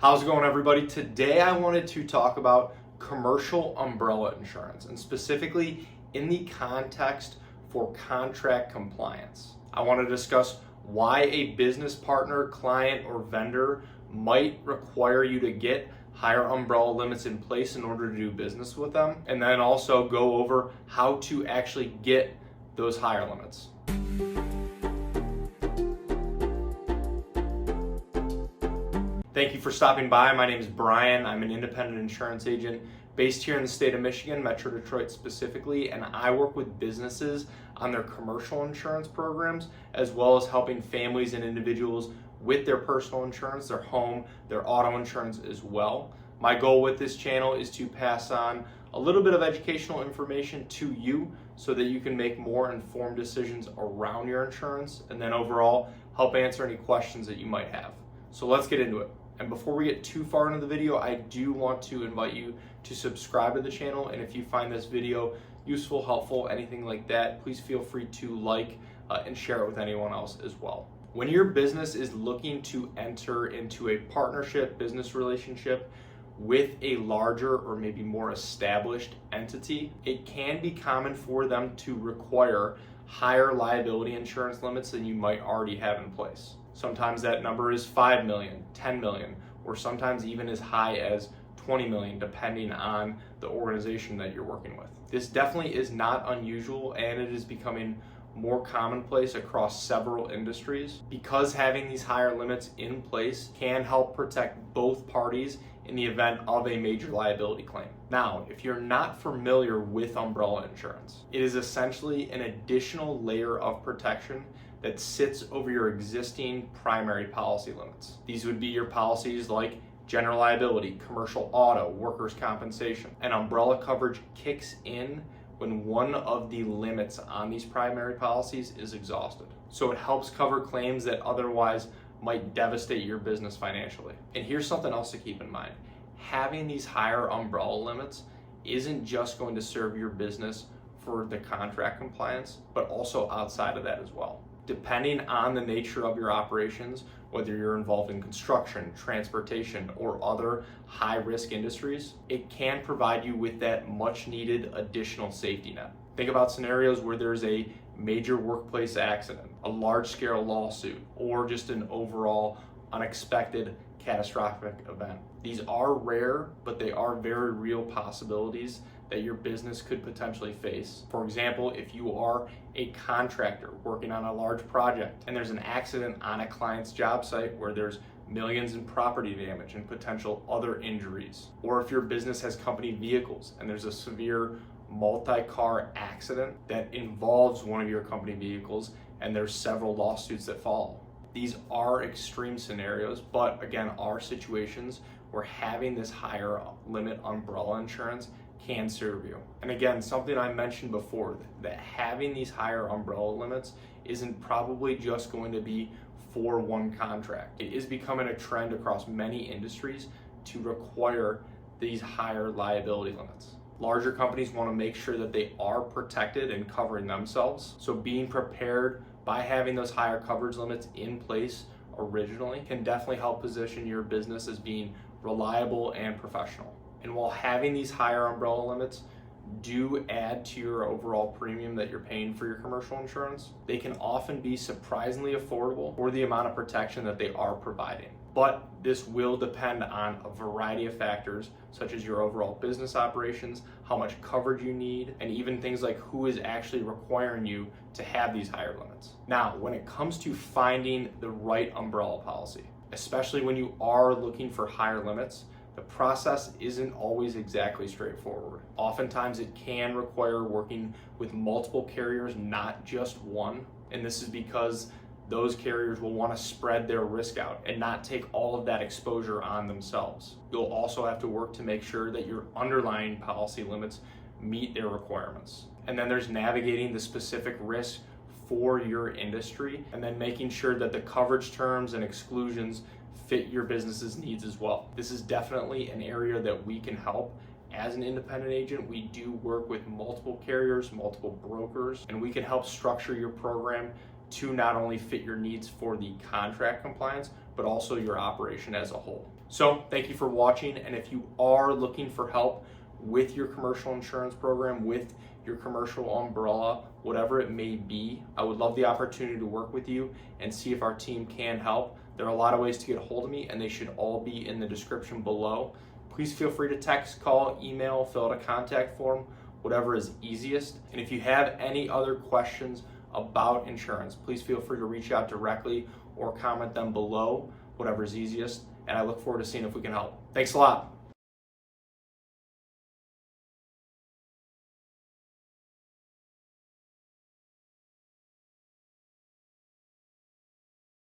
How's it going, everybody? Today I wanted to talk about commercial umbrella insurance, and specifically in the context for contract compliance. I want to discuss why a business partner, client, or vendor might require you to get higher umbrella limits in place in order to do business with them, and then also go over how to actually get those higher limits. Thank you for stopping by. My name is Brian. I'm an independent insurance agent based here in the state of Michigan, Metro Detroit specifically, and I work with businesses on their commercial insurance programs, as well as helping families and individuals with their personal insurance, their home, their auto insurance as well. My goal with this channel is to pass on a little bit of educational information to you so that you can make more informed decisions around your insurance, and then overall help answer any questions that you might have. So let's get into it. And before we get too far into the video, I do want to invite you to subscribe to the channel. And if you find this video useful, helpful, anything like that, please feel free to like and share it with anyone else as well. When your business is looking to enter into a partnership, business relationship with a larger or maybe more established entity, it can be common for them to require higher liability insurance limits than you might already have in place. Sometimes that number is 5 million, 10 million, or sometimes even as high as 20 million, depending on the organization that you're working with. This definitely is not unusual, and it is becoming more commonplace across several industries because having these higher limits in place can help protect both parties in the event of a major liability claim. Now, if you're not familiar with umbrella insurance, it is essentially an additional layer of protection that sits over your existing primary policy limits. These would be your policies like general liability, commercial auto, workers' compensation. And umbrella coverage kicks in when one of the limits on these primary policies is exhausted. So it helps cover claims that otherwise might devastate your business financially. And here's something else to keep in mind. Having these higher umbrella limits isn't just going to serve your business for the contract compliance, but also outside of that as well. Depending on the nature of your operations, whether you're involved in construction, transportation, or other high-risk industries, it can provide you with that much-needed additional safety net. Think about scenarios where there's a major workplace accident, a large-scale lawsuit, or just an overall unexpected catastrophic event. These are rare, but they are very real possibilities that your business could potentially face. For example, if you are a contractor working on a large project and there's an accident on a client's job site where there's millions in property damage and potential other injuries, or if your business has company vehicles and there's a severe multi-car accident that involves one of your company vehicles and there's several lawsuits that follow. These are extreme scenarios, but again, are situations where having this higher limit umbrella insurance can serve you. And again, something I mentioned before, that having these higher umbrella limits isn't probably just going to be for one contract. It is becoming a trend across many industries to require these higher liability limits. Larger companies want to make sure that they are protected and covering themselves. So being prepared by having those higher coverage limits in place originally can definitely help position your business as being reliable and professional. And while having these higher umbrella limits do add to your overall premium that you're paying for your commercial insurance, they can often be surprisingly affordable for the amount of protection that they are providing. But this will depend on a variety of factors, such as your overall business operations, how much coverage you need, and even things like who is actually requiring you to have these higher limits. Now, when it comes to finding the right umbrella policy, especially when you are looking for higher limits, the process isn't always exactly straightforward. Oftentimes it can require working with multiple carriers, not just one. And this is because those carriers will want to spread their risk out and not take all of that exposure on themselves. You'll also have to work to make sure that your underlying policy limits meet their requirements. And then there's navigating the specific risks for your industry, and then making sure that the coverage terms and exclusions fit your business's needs as well. This is definitely an area that we can help. As an independent agent, we do work with multiple carriers, multiple brokers, and we can help structure your program to not only fit your needs for the contract compliance, but also your operation as a whole. So thank you for watching, and if you are looking for help with your commercial insurance program, with your commercial umbrella, whatever it may be, I would love the opportunity to work with you and see if our team can help. There are a lot of ways to get a hold of me, and they should all be in the description below. Please feel free to text, call, email, fill out a contact form, whatever is easiest. And if you have any other questions about insurance, please feel free to reach out directly or comment them below, whatever is easiest. And I look forward to seeing if we can help. Thanks a lot.